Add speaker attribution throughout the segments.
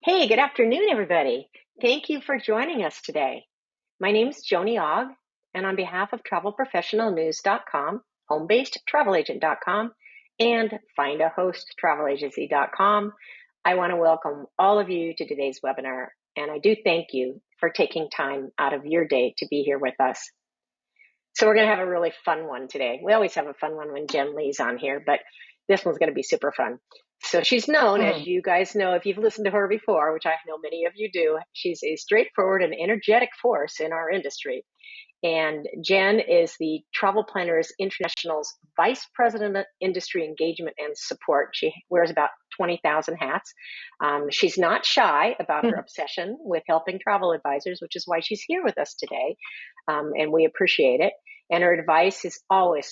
Speaker 1: Hey, good afternoon, everybody. Thank you for joining us today. My name is Joni Ogg, and on behalf of TravelProfessionalNews.com, HomeBasedTravelAgent.com, and FindAHostTravelAgency.com, I want to welcome all of you to today's webinar, and I do thank you for taking time out of your day to be here with us. So we're going to have a really fun one today. We always have a fun one when Jenn Lee's on here, but this one's going to be super fun. So she's known, as you guys know, if you've listened to her before, which I know many of you do, she's a straightforward and energetic force in our industry. And Jenn is the Travel Planners International's Vice President of Industry Engagement and Support. She wears about 20,000 hats. She's not shy about her obsession with helping travel advisors, which is why she's here with us today. And we appreciate it. And her advice is always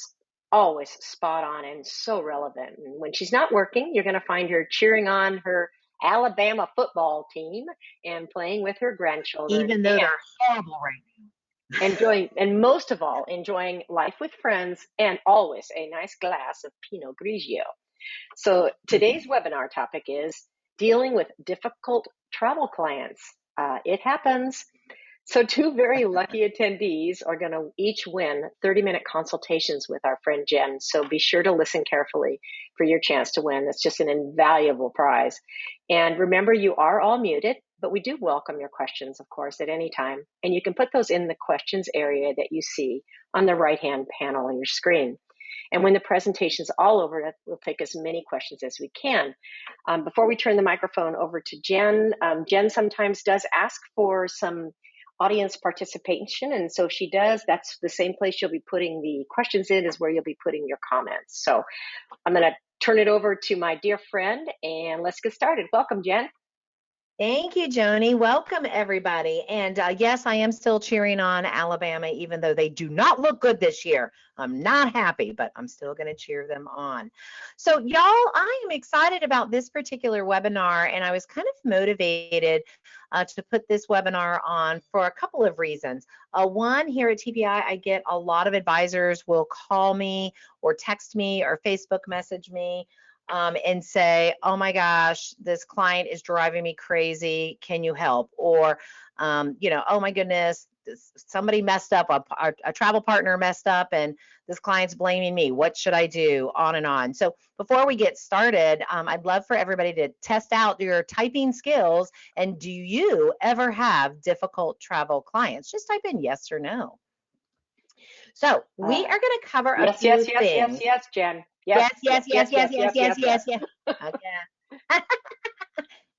Speaker 1: spot on and so relevant. And when she's not working, you're going to find her cheering on her Alabama football team and playing with her grandchildren.
Speaker 2: Even though they're horrible right
Speaker 1: and most of all, enjoying life with friends and always a nice glass of Pinot Grigio. So today's webinar topic is dealing with difficult travel clients. It happens. So two very lucky attendees are going to each win 30-minute consultations with our friend Jenn. So be sure to listen carefully for your chance to win. It's just an invaluable prize. And remember, you are all muted, but we do welcome your questions, of course, at any time. And you can put those in the questions area that you see on the right-hand panel on your screen. And when the presentation's all over, we'll take as many questions as we can. Before we turn the microphone over to Jenn, Jenn sometimes does ask for some audience participation. And so if she does, that's the same place you'll be putting the questions in is where you'll be putting your comments. So I'm going to turn it over to my dear friend and let's get started. Welcome, Jenn.
Speaker 2: Thank you, Joni. Welcome, everybody. And yes, I am still cheering on Alabama, even though they do not look good this year. I'm not happy, but I'm still going to cheer them on. So, y'all, I am excited about this particular webinar, and I was kind of motivated to put this webinar on for a couple of reasons. One, here at TPI, I get a lot of advisors will call me or text me or Facebook message me and say, oh my gosh, this client is driving me crazy. Can you help? Or, oh my goodness, somebody messed up, a travel partner messed up and this client's blaming me. What should I do? On and on. So before we get started, I'd love for everybody to test out your typing skills. And do you ever have difficult travel clients? Just type in yes or no. So we are going to cover a few things.
Speaker 1: Yes, Jenn.
Speaker 2: Yes. Okay.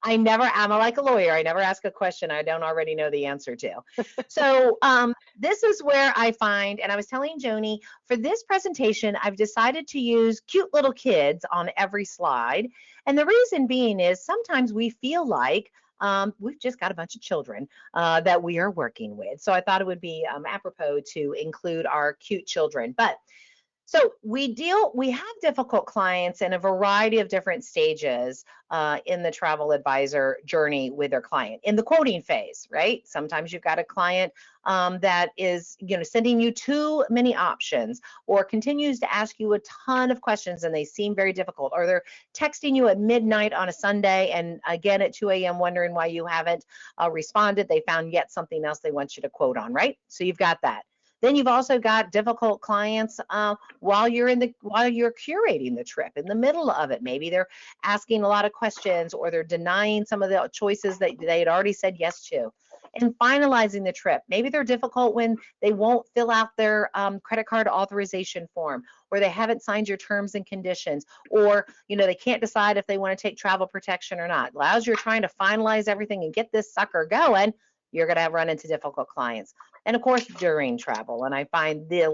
Speaker 2: I'm like a lawyer. I never ask a question I don't already know the answer to. So this is where I find, and I was telling Joni, for this presentation, I've decided to use cute little kids on every slide. And the reason being is sometimes we feel like we've just got a bunch of children that we are working with. So I thought it would be apropos to include our cute children. But so we have difficult clients in a variety of different stages in the travel advisor journey with their client. In the quoting phase, right? Sometimes you've got a client that is, sending you too many options or continues to ask you a ton of questions and they seem very difficult, or they're texting you at midnight on a Sunday and again at 2 a.m. wondering why you haven't responded. They found yet something else they want you to quote on, right? So you've got that. Then you've also got difficult clients while you're curating the trip, in the middle of it. Maybe they're asking a lot of questions or they're denying some of the choices that they had already said yes to. And finalizing the trip. Maybe they're difficult when they won't fill out their credit card authorization form, or they haven't signed your terms and conditions, or they can't decide if they want to take travel protection or not. As you're trying to finalize everything and get this sucker going, you're going to run into difficult clients. And of course, during travel. And I find the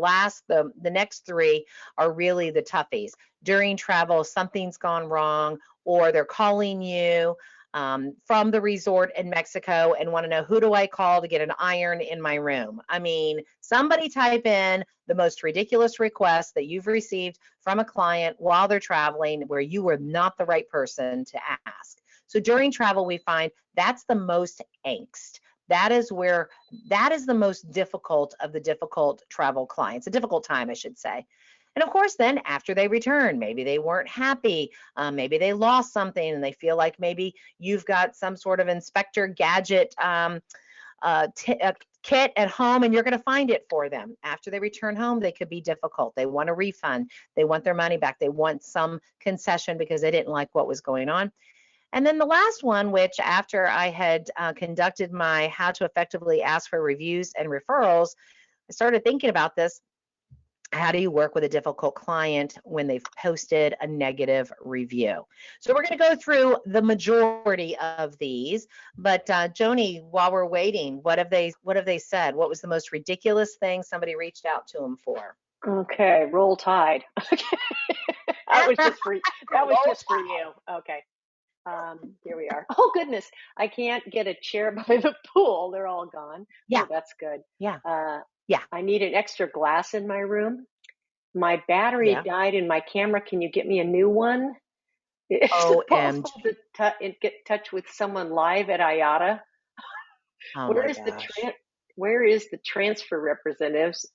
Speaker 2: next three are really the toughies. During travel, something's gone wrong, or they're calling you from the resort in Mexico and want to know, who do I call to get an iron in my room? I mean, somebody type in the most ridiculous request that you've received from a client while they're traveling where you were not the right person to ask. So during travel, we find that's the most angst. That is the most difficult of the difficult travel clients, a difficult time, I should say. And of course, then after they return, maybe they weren't happy, maybe they lost something and they feel like maybe you've got some sort of inspector gadget kit at home and you're going to find it for them. After they return home, they could be difficult. They want a refund. They want their money back. They want some concession because they didn't like what was going on. And then the last one, which after I had conducted my how to effectively ask for reviews and referrals, I started thinking about this. How do you work with a difficult client when they've posted a negative review? So we're going to go through the majority of these, but Joni, while we're waiting, what have they said? What was the most ridiculous thing somebody reached out to them for?
Speaker 1: Okay, roll tide. That was just for you. Okay. Here we are. Oh goodness, I can't get a chair by the pool. They're all gone.
Speaker 2: Yeah.
Speaker 1: Oh, that's good.
Speaker 2: Yeah.
Speaker 1: Uh,
Speaker 2: Yeah.
Speaker 1: I need an extra glass in my room. My battery
Speaker 2: Yeah.
Speaker 1: died in my camera. Can you get me a new one? Is it possible
Speaker 2: OMG.
Speaker 1: to get in touch with someone live at IATA?
Speaker 2: Oh
Speaker 1: Where
Speaker 2: my
Speaker 1: is the
Speaker 2: gosh.
Speaker 1: where is the transfer representatives?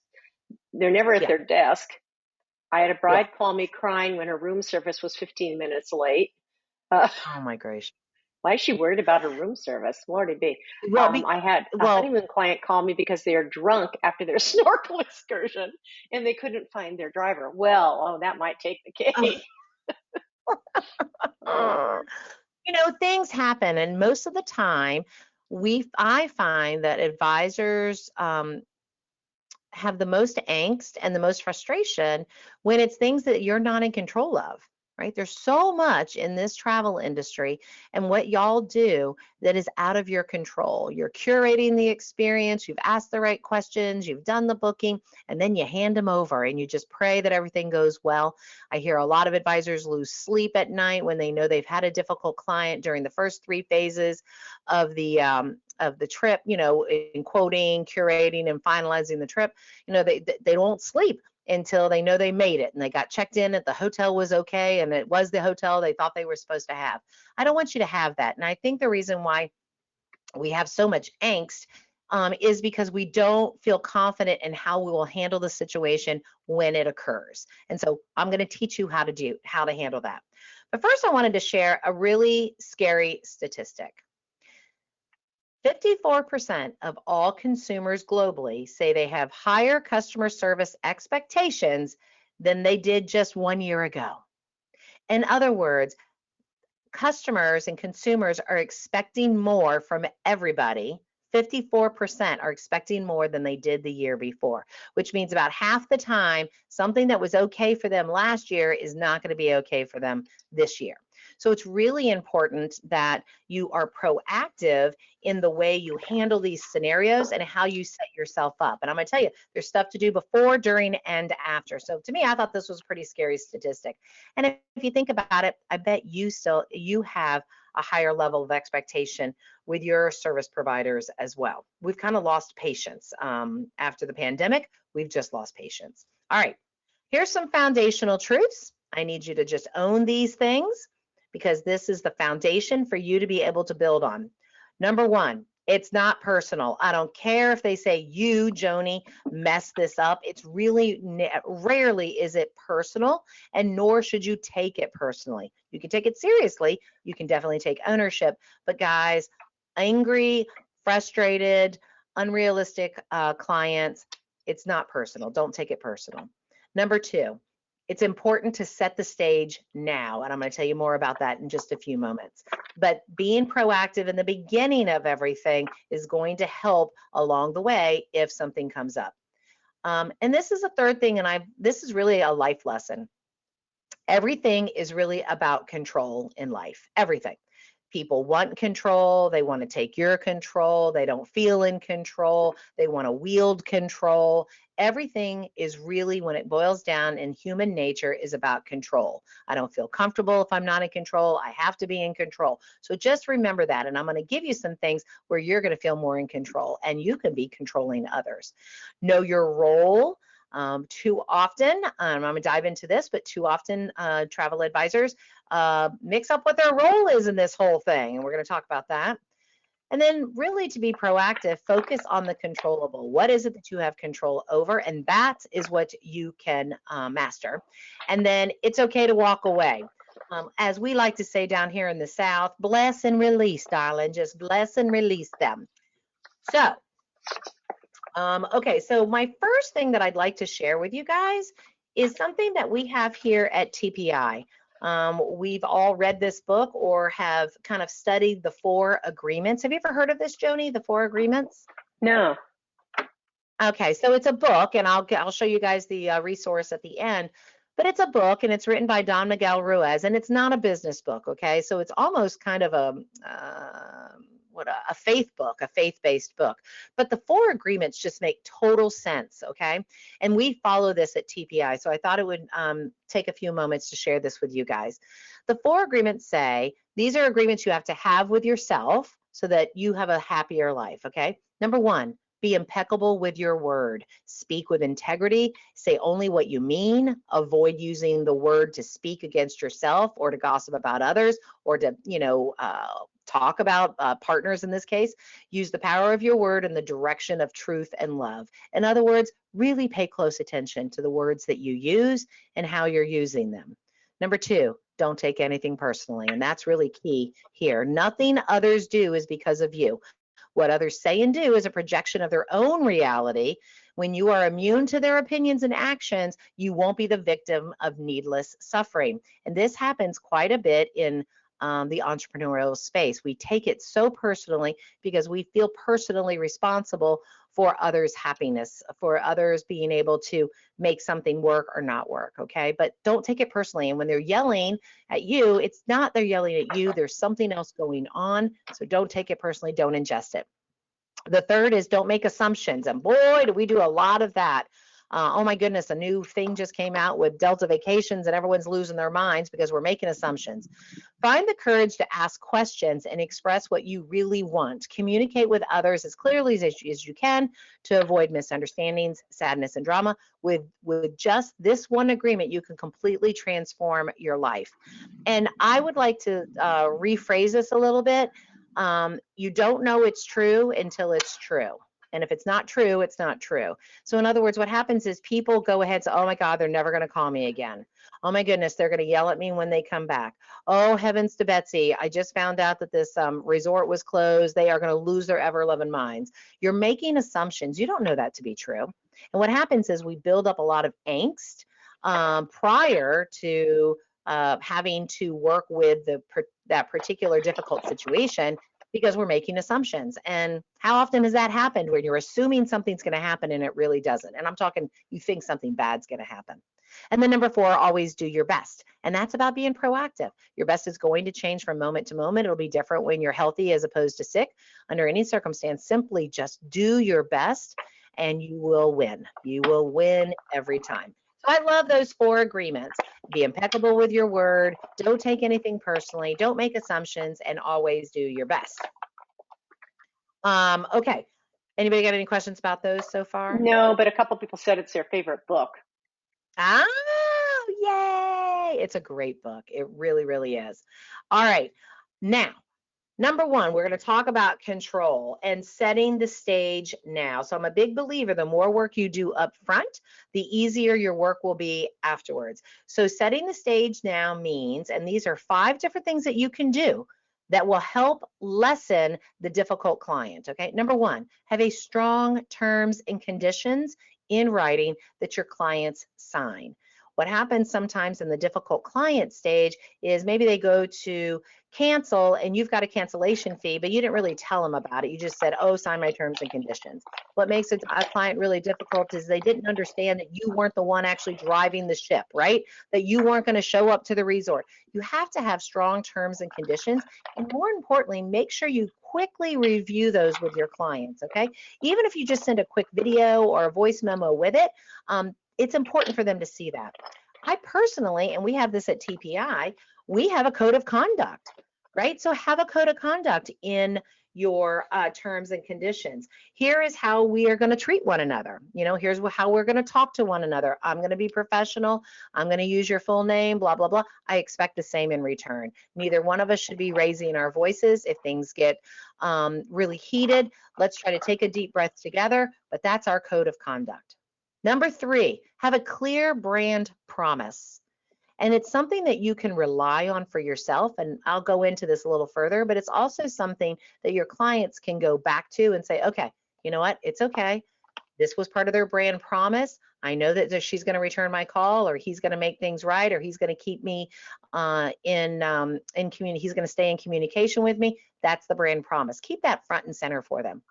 Speaker 1: They're never at
Speaker 2: Yeah.
Speaker 1: their desk. I had a
Speaker 2: Yeah.
Speaker 1: bride call me crying when her room service was 15 minutes late. Uh,
Speaker 2: Oh my gosh.
Speaker 1: why is she worried about her room service? Lordy be.
Speaker 2: Well,
Speaker 1: I had a
Speaker 2: well,
Speaker 1: honeymoon client call me because they are drunk after their snorkel excursion and they couldn't find their driver. Well, oh, that might take the cake. Uh,
Speaker 2: things happen, and most of the time, I find that advisors have the most angst and the most frustration when it's things that you're not in control of, right? There's so much in this travel industry and what y'all do that is out of your control. You're curating the experience, you've asked the right questions, you've done the booking, and then you hand them over and you just pray that everything goes well. I hear a lot of advisors lose sleep at night when they know they've had a difficult client during the first 3 phases of the trip, in quoting, curating, and finalizing the trip. They don't sleep until they know they made it and they got checked in at the hotel was okay and it was the hotel they thought they were supposed to have. I don't want you to have that. And I think the reason why we have so much angst is because we don't feel confident in how we will handle the situation when it occurs. And so I'm going to teach you how to handle that. But first, I wanted to share a really scary statistic. 54% of all consumers globally say they have higher customer service expectations than they did just 1 year ago. In other words, customers and consumers are expecting more from everybody. 54% are expecting more than they did the year before, which means about half the time, something that was okay for them last year is not going to be okay for them this year. So it's really important that you are proactive in the way you handle these scenarios and how you set yourself up. And I'm going to tell you, there's stuff to do before, during, and after. So to me, I thought this was a pretty scary statistic. And if you think about it, I bet you have a higher level of expectation with your service providers as well. We've kind of lost patience after the pandemic. We've just lost patience. All right, here's some foundational truths. I need you to just own these things because this is the foundation for you to be able to build on. Number one, it's not personal. I don't care if they say you, Joni, messed this up. It's really rarely is it personal, and nor should you take it personally. You can take it seriously. You can definitely take ownership. But guys, angry, frustrated, unrealistic clients, it's not personal. Don't take it personal. Number two, it's important to set the stage now, and I'm going to tell you more about that in just a few moments. But being proactive in the beginning of everything is going to help along the way if something comes up. And this is a third thing, and this is really a life lesson. Everything is really about control in life, everything. People want control, they want to take your control, they don't feel in control, they want to wield control. Everything is really, when it boils down in human nature, is about control. I don't feel comfortable if I'm not in control. I have to be in control. So just remember that, and I'm going to give you some things where you're going to feel more in control, and you can be controlling others. Know your role. Too often, I'm going to dive into this, but too often travel advisors mix up what their role is in this whole thing, and we're going to talk about that. And then really to be proactive, focus on the controllable. What is it that you have control over? And that is what you can master. And then it's okay to walk away. As we like to say down here in the South, bless and release, darling. Just bless and release them. So, okay, so my first thing that I'd like to share with you guys is something that we have here at TPI. We've all read this book or have kind of studied the 4 agreements. Have you ever heard of this, Joni, the 4 agreements?
Speaker 1: No.
Speaker 2: Okay, so it's a book, and I'll show you guys the resource at the end. But it's a book, and it's written by Don Miguel Ruiz, and it's not a business book. Okay, so it's almost kind of a faith book, a faith-based book. But the 4 agreements just make total sense. Okay, and we follow this at TPI, so I thought it would take a few moments to share this with you guys. The 4 agreements say these are agreements you have to have with yourself so that you have a happier life. Okay, number 1. Be impeccable with your word. Speak with integrity. Say only what you mean. Avoid using the word to speak against yourself or to gossip about others or to, talk about partners in this case. Use the power of your word in the direction of truth and love. In other words, really pay close attention to the words that you use and how you're using them. Number 2, don't take anything personally. And that's really key here. Nothing others do is because of you. What others say and do is a projection of their own reality. When you are immune to their opinions and actions, you won't be the victim of needless suffering. And this happens quite a bit in the entrepreneurial space. We take it so personally because we feel personally responsible for others' happiness, for others being able to make something work or not work, okay? But don't take it personally. And when they're yelling at you, it's not they're yelling at you, there's something else going on. So don't take it personally, don't ingest it. The third is don't make assumptions. And boy, do we do a lot of that. Oh my goodness, a new thing just came out with Delta vacations and everyone's losing their minds because we're making assumptions. Find the courage to ask questions and express what you really want. Communicate with others as clearly as you can to avoid misunderstandings, sadness, and drama. With just this one agreement, you can completely transform your life. And I would like to rephrase this a little bit. You don't know it's true until it's true. And if it's not true, it's not true. So in other words, what happens is people go ahead and say, oh my God, they're never going to call me again. Oh my goodness, they're going to yell at me when they come back. Oh, heavens to Betsy, I just found out that this resort was closed. They are going to lose their ever-loving minds. You're making assumptions. You don't know that to be true. And what happens is we build up a lot of angst prior to having to work with that particular difficult situation because we're making assumptions. And how often has that happened when you're assuming something's going to happen and it really doesn't? And I'm talking, you think something bad's going to happen. And then number 4, always do your best. And that's about being proactive. Your best is going to change from moment to moment. It'll be different when you're healthy as opposed to sick. Under any circumstance, simply just do your best and you will win. You will win every time. So I love those 4 agreements. Be impeccable with your word. Don't take anything personally. Don't make assumptions and always do your best. Okay. Anybody got any questions about those so far?
Speaker 1: No, but a couple people said it's their favorite book.
Speaker 2: Oh, yay. It's a great book. It really, really is. All right. Now, number 1, we're going to talk about control and setting the stage now. So I'm a big believer, the more work you do up front, the easier your work will be afterwards. So setting the stage now means, and these are 5 different things that you can do that will help lessen the difficult client, okay? Number 1, have a strong terms and conditions in writing that your clients sign. What happens sometimes in the difficult client stage is maybe they go to cancel and you've got a cancellation fee, but you didn't really tell them about it. You just said, oh, sign my terms and conditions. What makes a client really difficult is they didn't understand that you weren't the one actually driving the ship, right? That you weren't going to show up to the resort. You have to have strong terms and conditions. And more importantly, make sure you quickly review those with your clients, okay? Even if you just send a quick video or a voice memo with it, it's important for them to see that. I personally, and we have this at TPI, we have a code of conduct, right? So have a code of conduct in your terms and conditions. Here is how we are going to treat one another. You know, here's how we're going to talk to one another. I'm going to be professional. I'm going to use your full name, blah, blah, blah. I expect the same in return. Neither one of us should be raising our voices. If things get really heated, let's try to take a deep breath together, but that's our code of conduct. Number 3, have a clear brand promise. And it's something that you can rely on for yourself. And I'll go into this a little further, but it's also something that your clients can go back to and say, okay, you know what? It's okay. This was part of their brand promise. I know that she's going to return my call, or he's going to make things right, or he's going to keep me in community. He's going to stay in communication with me. That's the brand promise. Keep that front and center for them.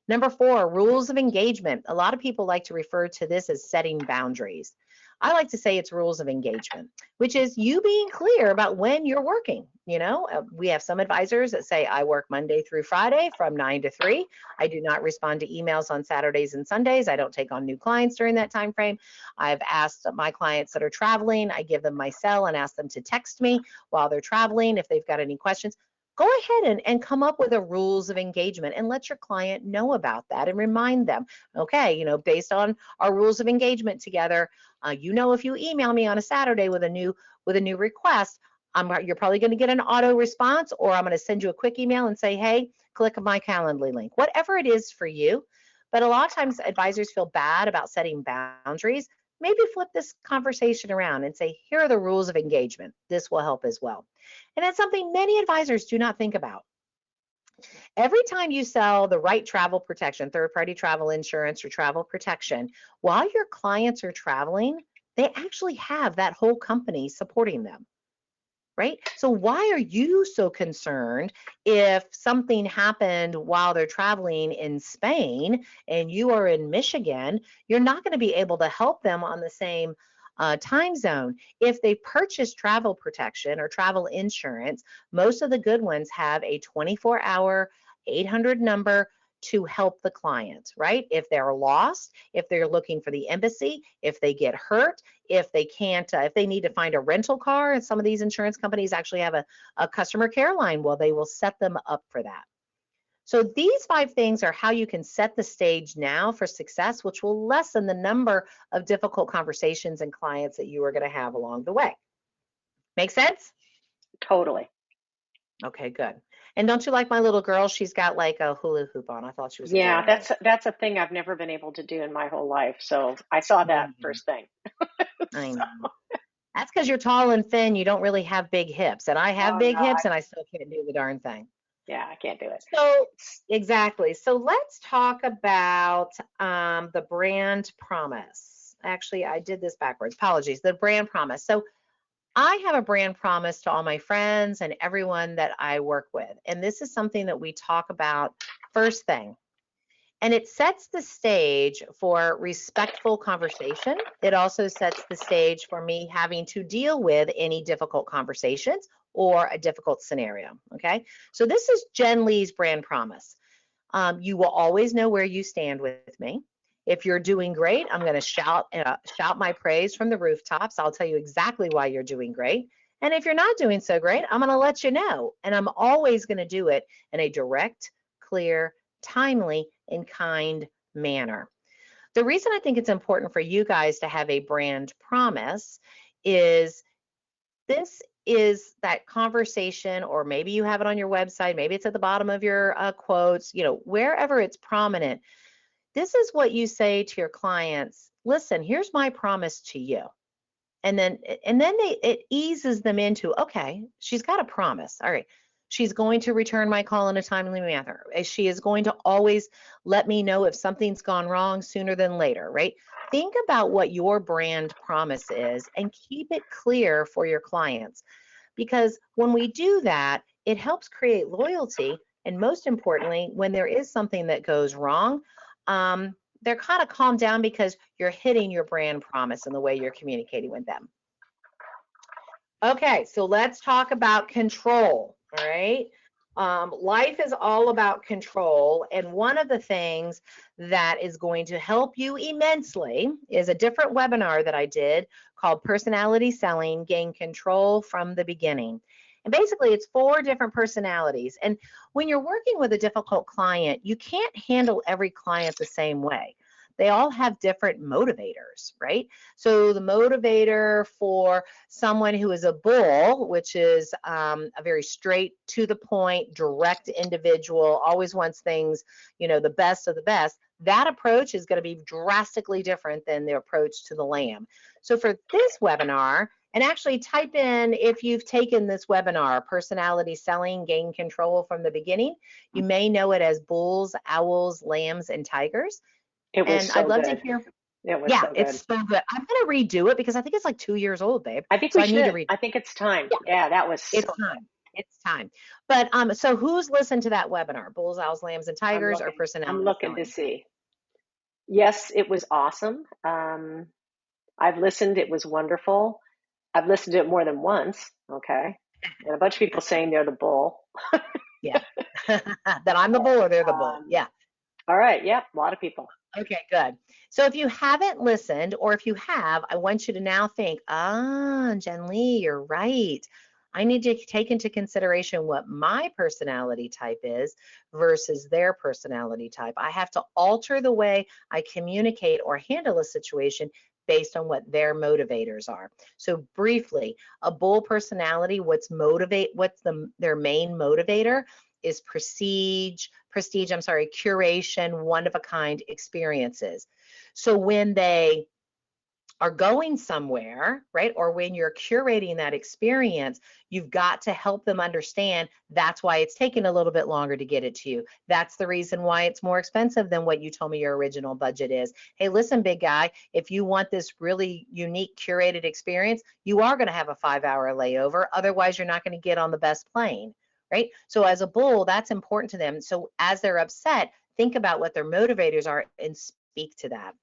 Speaker 2: Number 4, rules of engagement. A lot of people like to refer to this as setting boundaries. I like to say it's rules of engagement, which is you being clear about when you're working. You know, we have some advisors that say, I work Monday through Friday from 9 to 3. I do not respond to emails on Saturdays and Sundays. I don't take on new clients during that time frame. I've asked my clients that are traveling, I give them my cell and ask them to text me while they're traveling if they've got any questions. Go ahead and come up with a rules of engagement and let your client know about that and remind them, okay, you know, based on our rules of engagement together, you know, if you email me on a Saturday with a new request, you're probably going to get an auto response, or I'm going to send you a quick email and say, hey, click my Calendly link, whatever it is for you. But a lot of times advisors feel bad about setting boundaries. Maybe flip this conversation around and say, here are the rules of engagement. This will help as well. And that's something many advisors do not think about. Every time you sell the right travel protection, third-party travel insurance or travel protection, while your clients are traveling, they actually have that whole company supporting them. Right? So why are you so concerned if something happened while they're traveling in Spain and you are in Michigan? You're not going to be able to help them on the same time zone. If they purchase travel protection or travel insurance, most of the good ones have a 24-hour 800 number to help the client, right? If they're lost, if they're looking for the embassy, if they get hurt, if they can't, if they need to find a rental car, and some of these insurance companies actually have a customer care line, well, they will set them up for that. So these 5 things are how you can set the stage now for success, which will lessen the number of difficult conversations and clients that you are going to have along the way. Make sense?
Speaker 1: Totally.
Speaker 2: Okay, good. And don't you like my little girl? She's got like a hula hoop on. I thought she was
Speaker 1: Yeah,
Speaker 2: adorable.
Speaker 1: that's a thing I've never been able to do in my whole life. So I saw that first thing.
Speaker 2: I
Speaker 1: So,
Speaker 2: know. That's because you're tall and thin. You don't really have big hips. And I have
Speaker 1: oh
Speaker 2: big
Speaker 1: no,
Speaker 2: hips and I still can't do the darn thing.
Speaker 1: yeah, I can't do it.
Speaker 2: So, exactly. So let's talk about the brand promise. Actually, I did this backwards. Apologies. The brand promise. So I have a brand promise to all my friends and everyone that I work with. And this is something that we talk about first thing. And it sets the stage for respectful conversation. It also sets the stage for me having to deal with any difficult conversations or a difficult scenario, okay? So this is Jenn Lee's brand promise. You will always know where you stand with me. If you're doing great, I'm going to shout my praise from the rooftops. I'll tell you exactly why you're doing great. And if you're not doing so great, I'm going to let you know. And I'm always going to do it in a direct, clear, timely, and kind manner. The reason I think it's important for you guys to have a brand promise is this is that conversation, or maybe you have it on your website, maybe it's at the bottom of your quotes, you know, wherever it's prominent. This is what you say to your clients. Listen, here's my promise to you. And then it eases them into, okay, she's got a promise. All right. She's going to return my call in a timely manner. She is going to always let me know if something's gone wrong sooner than later, right? Think about what your brand promise is and keep it clear for your clients. Because when we do that, it helps create loyalty. And most importantly, when there is something that goes wrong, they're kind of calmed down because you're hitting your brand promise in the way you're communicating with them. Okay, so let's talk about control, all right? Life is all about control, and one of the things that is going to help you immensely is a different webinar that I did called Personality Selling, Gain Control from the Beginning. And basically, it's 4 different personalities. And when you're working with a difficult client, you can't handle every client the same way. They all have different motivators, right? So the motivator for someone who is a bull, which is a very straight to the point, direct individual, always wants things, the best of the best, that approach is going to be drastically different than the approach to the lamb. So for this webinar, and actually type in, if you've taken this webinar, Personality Selling, Gain Control from the Beginning, you may know it as bulls, owls, lambs, and tigers.
Speaker 1: It was
Speaker 2: And I'd
Speaker 1: so
Speaker 2: love to
Speaker 1: good.
Speaker 2: hear.
Speaker 1: It was
Speaker 2: Yeah,
Speaker 1: so good.
Speaker 2: it's so good. I'm going to redo it because I think it's like 2 years old, babe.
Speaker 1: I think
Speaker 2: So
Speaker 1: we
Speaker 2: I need to
Speaker 1: should.
Speaker 2: read.
Speaker 1: I think it's time.
Speaker 2: Yeah,
Speaker 1: Yeah, that was so
Speaker 2: it's
Speaker 1: good.
Speaker 2: time. It's time. But so who's listened to that webinar? Bulls, owls, lambs, and
Speaker 1: I'm
Speaker 2: tigers, or
Speaker 1: looking. I'm
Speaker 2: personality
Speaker 1: looking to
Speaker 2: selling?
Speaker 1: see. Yes, it was awesome. I've listened. It was wonderful. I've listened to it more than once. Okay. And a bunch of people saying they're the bull.
Speaker 2: Yeah. That I'm the bull or they're the bull.
Speaker 1: Um,
Speaker 2: Yeah.
Speaker 1: all right. Yep. A lot of people.
Speaker 2: Okay, good. So if you haven't listened, or if you have, I want you to now think, Jenn Lee, you're right. I need to take into consideration what my personality type is versus their personality type. I have to alter the way I communicate or handle a situation based on what their motivators are. So briefly, a bull personality, their main motivator is curation, one of a kind experiences. So when they are going somewhere, right, or when you're curating that experience, you've got to help them understand that's why it's taking a little bit longer to get it to you. That's the reason why it's more expensive than what you told me your original budget is. Hey, listen, big guy, if you want this really unique curated experience, you are going to have a 5-hour layover. Otherwise, you're not going to get on the best plane, right? So as a bull, that's important to them. So as they're upset, think about what their motivators are and speak to that.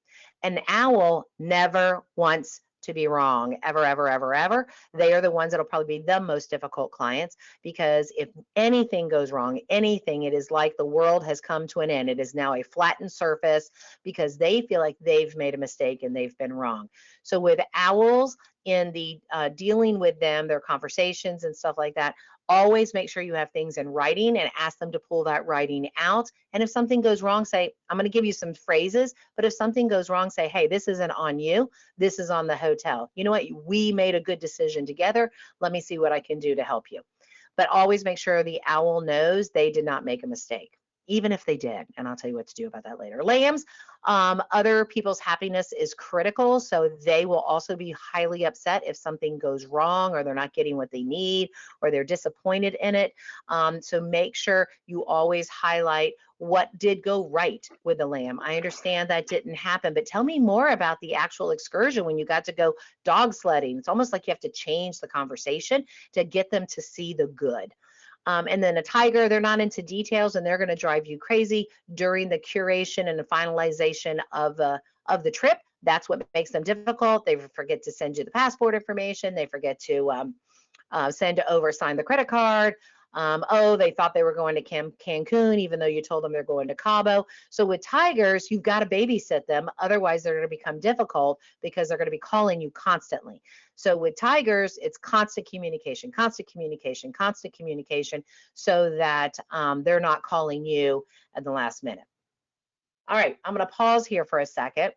Speaker 2: An owl never wants to be wrong, ever, ever, ever, ever. They are the ones that'll probably be the most difficult clients, because if anything goes wrong, anything, it is like the world has come to an end. It is now a flattened surface because they feel like they've made a mistake and they've been wrong. So with owls, in the dealing with them, their conversations and stuff like that, always make sure you have things in writing and ask them to pull that writing out. And if something goes wrong, say, I'm going to give you some phrases, but if something goes wrong, say, hey, this isn't on you. This is on the hotel. You know what? We made a good decision together. Let me see what I can do to help you. But always make sure the owl knows they did not make a mistake, even if they did. And I'll tell you what to do about that later. Lambs, other people's happiness is critical. So they will also be highly upset if something goes wrong, or they're not getting what they need, or they're disappointed in it. So make sure you always highlight what did go right with the lamb. I understand that didn't happen, but tell me more about the actual excursion when you got to go dog sledding. It's almost like you have to change the conversation to get them to see the good. And then a tiger, they're not into details, and they're going to drive you crazy during the curation and the finalization of the trip. That's what makes them difficult. They forget to send you the passport information. They forget to sign the credit card. They thought they were going to Cancun, even though you told them they're going to Cabo. So with tigers, you've got to babysit them. Otherwise, they're going to become difficult because they're going to be calling you constantly. So with tigers, it's constant communication, constant communication, constant communication, so that they're not calling you at the last minute. All right, I'm going to pause here for a second.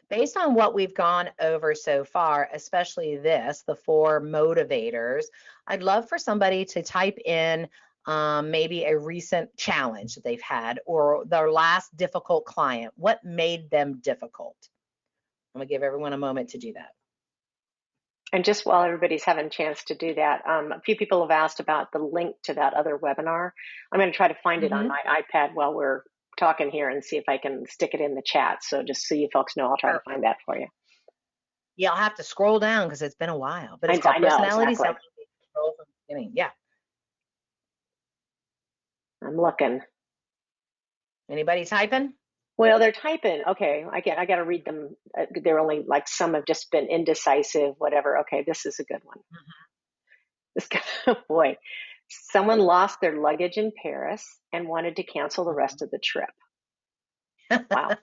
Speaker 2: Based on what we've gone over so far, especially the 4 motivators, I'd love for somebody to type in maybe a recent challenge that they've had, or their last difficult client. What made them difficult? I'm going to give everyone a moment to do that.
Speaker 1: And just while everybody's having a chance to do that, a few people have asked about the link to that other webinar. I'm going to try to find it on my iPad while we're talking here and see if I can stick it in the chat. So just so you folks know, I'll try to find that for you.
Speaker 2: Yeah, I'll have to scroll down because it's been a while, but it's called
Speaker 1: I know,
Speaker 2: Personality
Speaker 1: exactly.
Speaker 2: Selling. From the beginning. Yeah.
Speaker 1: I'm looking.
Speaker 2: Anybody typing?
Speaker 1: Well, they're typing. Okay, I got to read them. They're only like, some have just been indecisive, whatever. Okay, this is a good one. This guy, boy, someone lost their luggage in Paris and wanted to cancel the rest of the trip. Wow.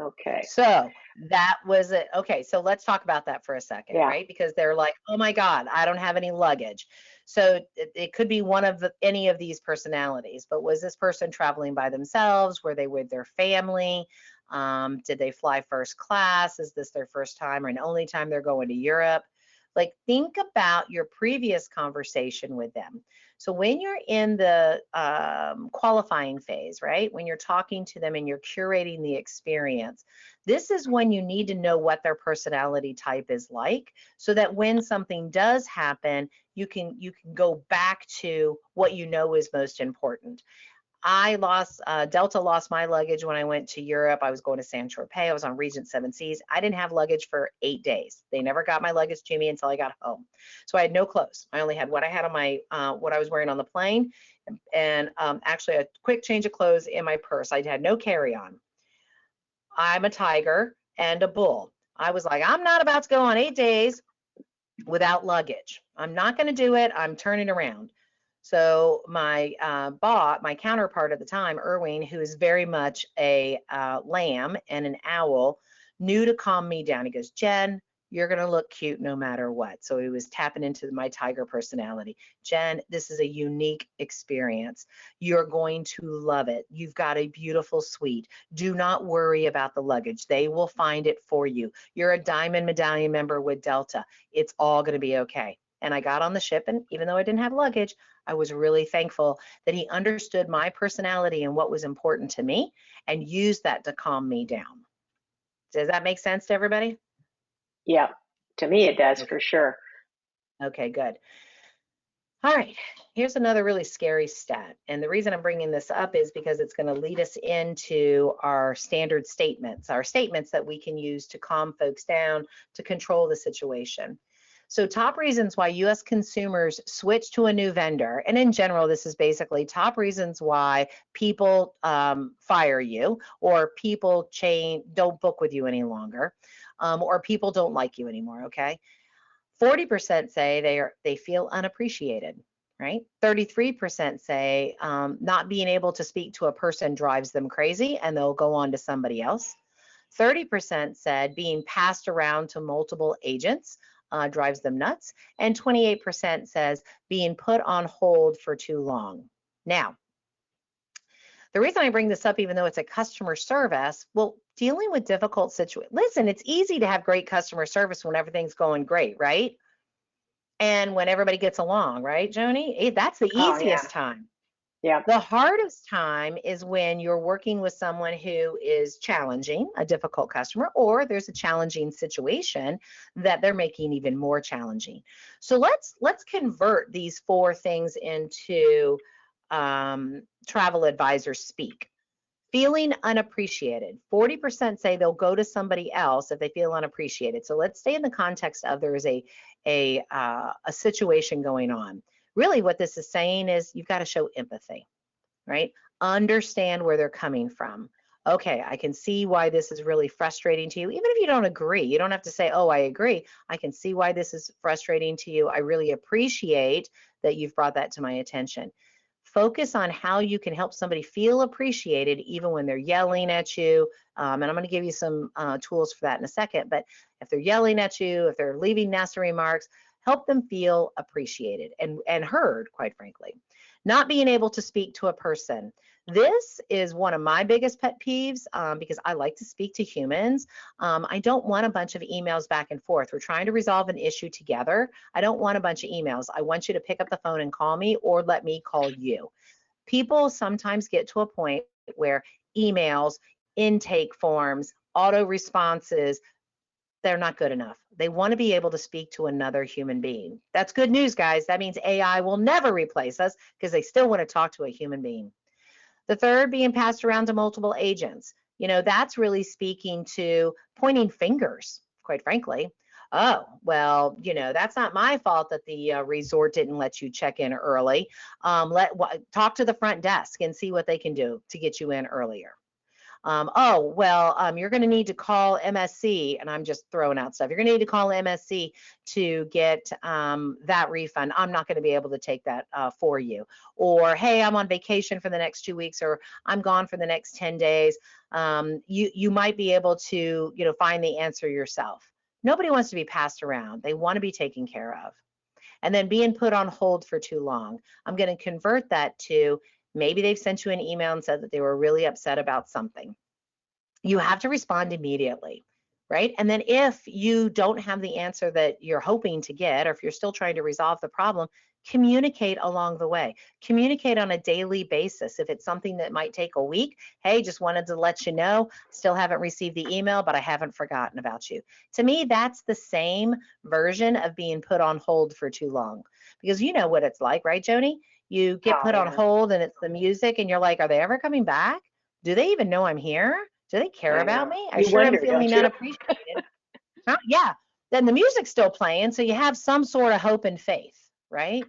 Speaker 1: Okay.
Speaker 2: So that was it. Okay, so let's talk about that for a second,
Speaker 1: Yeah.
Speaker 2: right? Because they're like, oh my God, I don't have any luggage. So it could be one of any of these personalities, but was this person traveling by themselves? Were they with their family? Did they fly first class? Is this their first time or an only time they're going to Europe? Like, think about your previous conversation with them. So when you're in the qualifying phase, right? When you're talking to them and you're curating the experience, this is when you need to know what their personality type is like, so that when something does happen, you can go back to what you know is most important. Delta lost my luggage when I went to Europe. I was going to San Tropez. I was on Regent Seven Seas. I didn't have luggage for 8 days. They never got my luggage to me until I got home. So I had no clothes. I only had what I had on my, what I was wearing on the plane, and actually a quick change of clothes in my purse. I had no carry-on. I'm a tiger and a bull. I was like, I'm not about to go on 8 days without luggage. I'm not going to do it. I'm turning around. So my my counterpart at the time, Erwin, who is very much a lamb and an owl, knew to calm me down. He goes, Jen, you're going to look cute no matter what. So he was tapping into my tiger personality. Jen, this is a unique experience. You're going to love it. You've got a beautiful suite. Do not worry about the luggage. They will find it for you. You're a Diamond Medallion member with Delta. It's all going to be okay. And I got on the ship, and even though I didn't have luggage, I was really thankful that he understood my personality and what was important to me and used that to calm me down. Does that make sense to everybody?
Speaker 1: Yeah. To me, it does
Speaker 2: Okay,
Speaker 1: for sure.
Speaker 2: okay, good. All right, here's another really scary stat. And the reason I'm bringing this up is because it's going to lead us into our standard statements, our statements that we can use to calm folks down, to control the situation. So top reasons why US consumers switch to a new vendor, and in general, this is basically top reasons why people fire you, or people don't book with you any longer, or people don't like you anymore, okay? 40% say they feel unappreciated, right? 33% say not being able to speak to a person drives them crazy and they'll go on to somebody else. 30% said being passed around to multiple agents drives them nuts. And 28% says being put on hold for too long. Now, the reason I bring this up, even though it's a customer service, well, dealing with difficult situations, listen, it's easy to have great customer service when everything's going great, right? And when everybody gets along, right, Joni? That's the
Speaker 1: Oh, yeah.
Speaker 2: easiest time.
Speaker 1: Yeah.
Speaker 2: The hardest time is when you're working with someone who is challenging, a difficult customer, or there's a challenging situation that they're making even more challenging. So let's convert these four things into travel advisor speak. Feeling unappreciated. 40% say they'll go to somebody else if they feel unappreciated. So let's stay in the context of there is a situation going on. Really, what this is saying is you've got to show empathy, right? Understand where they're coming from. Okay, I can see why this is really frustrating to you. Even if you don't agree, you don't have to say, oh, I agree. I can see why this is frustrating to you. I really appreciate that you've brought that to my attention. Focus on how you can help somebody feel appreciated even when they're yelling at you. And I'm going to give you some tools for that in a second. But if they're yelling at you, if they're leaving nasty remarks, help them feel appreciated and heard, quite frankly. Not being able to speak to a person. This is one of my biggest pet peeves because I like to speak to humans. I don't want a bunch of emails back and forth. We're trying to resolve an issue together. I don't want a bunch of emails. I want you to pick up the phone and call me, or let me call you. People sometimes get to a point where emails, intake forms, auto responses, they're not good enough. They want to be able to speak to another human being. That's good news, guys. That means AI will never replace us because they still want to talk to a human being. The third, being passed around to multiple agents. You know, that's really speaking to pointing fingers, quite frankly. Oh, well, you know, that's not my fault that the resort didn't let you check in early. Talk to the front desk and see what they can do to get you in earlier. Oh, well, you're going to need to call MSC, and I'm just throwing out stuff. You're going to need to call MSC to get that refund. I'm not going to be able to take that for you. Or, hey, I'm on vacation for the next 2 weeks, or I'm gone for the next 10 days. You might be able to, find the answer yourself. Nobody wants to be passed around. They want to be taken care of. And then being put on hold for too long. I'm going to convert that to maybe they've sent you an email and said that they were really upset about something. You have to respond immediately, right? And then if you don't have the answer that you're hoping to get, or if you're still trying to resolve the problem, communicate along the way. Communicate on a daily basis. If it's something that might take a week, hey, just wanted to let you know, still haven't received the email, but I haven't forgotten about you. To me, that's the same version of being put on hold for too long. Because you know what it's like, right, Joni? You get
Speaker 1: Oh,
Speaker 2: put on
Speaker 1: yeah.
Speaker 2: hold and it's the music and you're like, are they ever coming back? Do they even know I'm here? Do they care
Speaker 1: I
Speaker 2: about
Speaker 1: know.
Speaker 2: me? I
Speaker 1: You
Speaker 2: sure am
Speaker 1: wonder, don't
Speaker 2: feeling
Speaker 1: you?
Speaker 2: unappreciated. Huh? Yeah. Then the music's still playing, so you have some sort of hope and faith, right?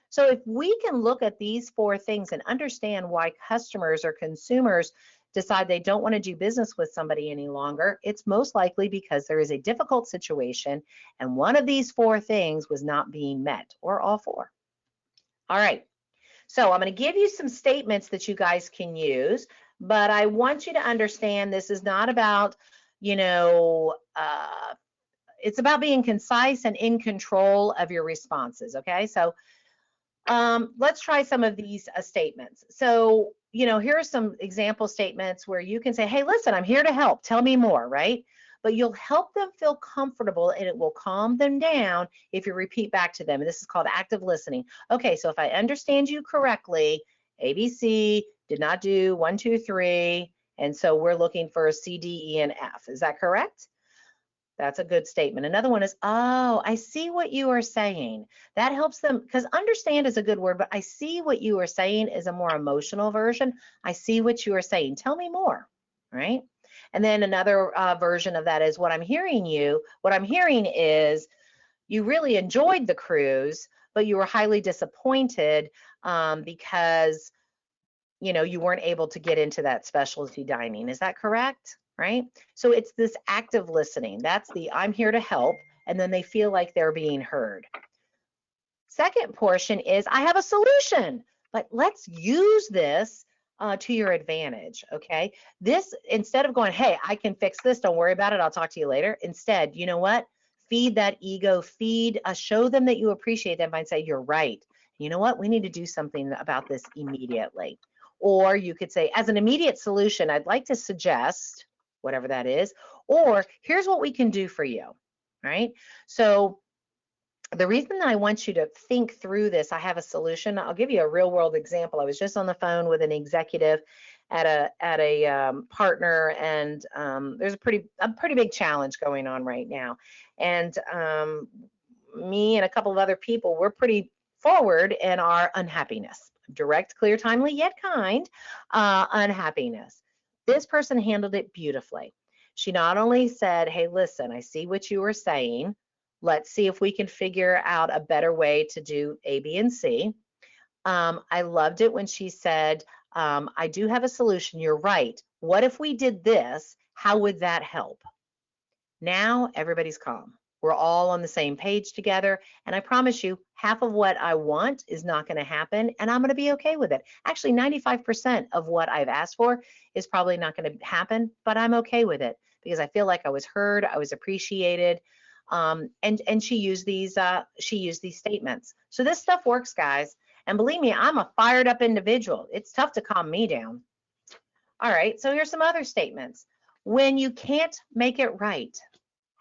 Speaker 2: So if we can look at these 4 things and understand why customers or consumers decide they don't want to do business with somebody any longer, it's most likely because there is a difficult situation and one of these 4 things was not being met, or all 4. All right. So I'm going to give you some statements that you guys can use, but I want you to understand this is not about, it's about being concise and in control of your responses. Okay. So let's try some of these statements. So, here are some example statements where you can say, hey, listen, I'm here to help. Tell me more, right? But you'll help them feel comfortable and it will calm them down if you repeat back to them. And this is called active listening. Okay, so if I understand you correctly, ABC did not do 1, 2, 3. And so we're looking for a C, D, E, and F. Is that correct? That's a good statement. Another one is, oh, I see what you are saying. That helps them, because understand is a good word, but I see what you are saying is a more emotional version. I see what you are saying. Tell me more, right? And then another version of that is what I'm hearing is you really enjoyed the cruise, but you were highly disappointed because you weren't able to get into that specialty dining. Is that correct? Right? So it's this active listening. That's the I'm here to help, and then they feel like they're being heard. Second portion is I have a solution, but let's use this to your advantage, okay? This, instead of going, hey, I can fix this, don't worry about it, I'll talk to you later. Instead, you know what? Feed that ego, show them that you appreciate them by saying, you're right. You know what? We need to do something about this immediately. Or you could say, as an immediate solution, I'd like to suggest, whatever that is, or here's what we can do for you, right? So the reason that I want you to think through this, I have a solution. I'll give you a real world example. I was just on the phone with an executive at a partner, and there's a pretty big challenge going on right now. And me and a couple of other people, we're pretty forward in our unhappiness. Direct, clear, timely, yet kind unhappiness. This person handled it beautifully. She not only said, hey, listen, I see what you were saying. Let's see if we can figure out a better way to do A, B, and C. I loved it when she said, I do have a solution. You're right. What if we did this? How would that help? Now everybody's calm. We're all on the same page together. And I promise you, half of what I want is not going to happen, and I'm going to be okay with it. Actually, 95% of what I've asked for is probably not going to happen, but I'm okay with it because I feel like I was heard, I was appreciated. And she used these statements. So this stuff works, guys. And believe me, I'm a fired up individual. It's tough to calm me down. All right, so here's some other statements. When you can't make it right,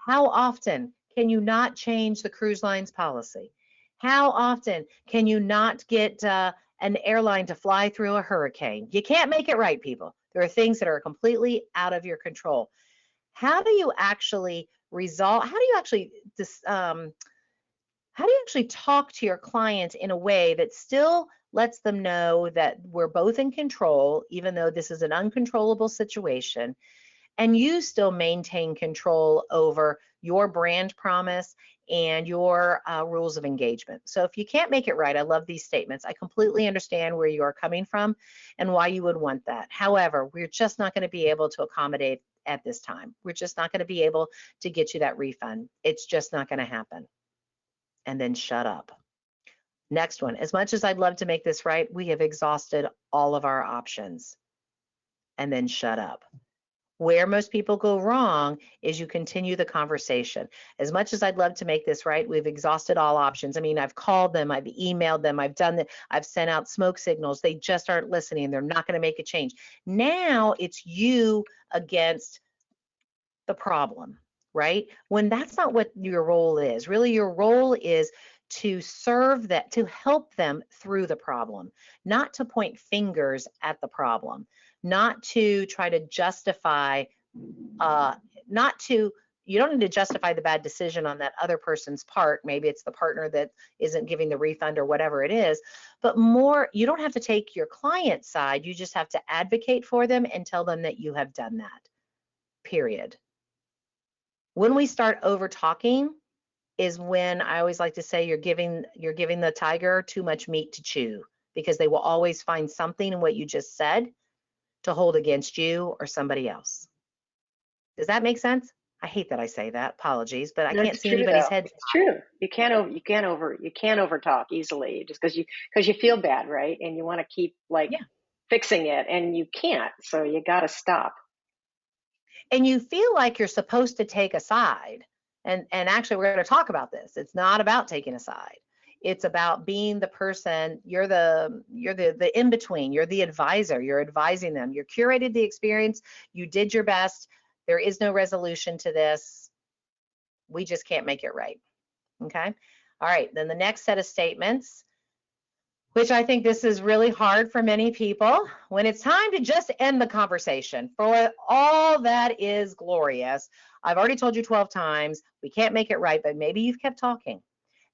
Speaker 2: how often can you not change the cruise line's policy? How often can you not get an airline to fly through a hurricane? You can't make it right, people. There are things that are completely out of your control. How do you actually resolve? How do you actually talk to your client in a way that still lets them know that we're both in control, even though this is an uncontrollable situation, and you still maintain control over your brand promise, and your rules of engagement. So if you can't make it right, I love these statements. I completely understand where you are coming from and why you would want that. However, we're just not going to be able to accommodate at this time. We're just not going to be able to get you that refund. It's just not going to happen. And then shut up. Next one, as much as I'd love to make this right, we have exhausted all of our options. And then shut up. Where most people go wrong is you continue the conversation. As much as I'd love to make this right, we've exhausted all options. I mean, I've called them, I've emailed them, I've done that, I've sent out smoke signals. They just aren't listening. They're not going to make a change. Now it's you against the problem, right? When that's not what your role is. Really, your role is to serve that, to help them through the problem, not to point fingers at the problem, not to try to justify, you don't need to justify the bad decision on that other person's part. Maybe it's the partner that isn't giving the refund or whatever it is, but more, you don't have to take your client's side. You just have to advocate for them and tell them that you have done that, period. When we start over talking is when I always like to say you're giving the tiger too much meat to chew, because they will always find something in what you just said to hold against you or somebody else. Does that make sense? I hate that I say that. Apologies, but I can't
Speaker 1: It's
Speaker 2: see
Speaker 1: true
Speaker 2: anybody's
Speaker 1: though.
Speaker 2: head.
Speaker 1: It's true. You can't over talk easily just because you feel bad, right? And you want to keep like
Speaker 2: Yeah.
Speaker 1: fixing it and you can't. So you got to stop.
Speaker 2: And you feel like you're supposed to take a side. And actually we're going to talk about this. It's not about taking a side. It's about being the person, you're the in between, you're the advisor, you're advising them. You curated the experience, you did your best. There is no resolution to this. We just can't make it right. Okay? All right, then the next set of statements, which I think this is really hard for many people, when it's time to just end the conversation. For all that is glorious, I've already told you 12 times, we can't make it right, but maybe you've kept talking.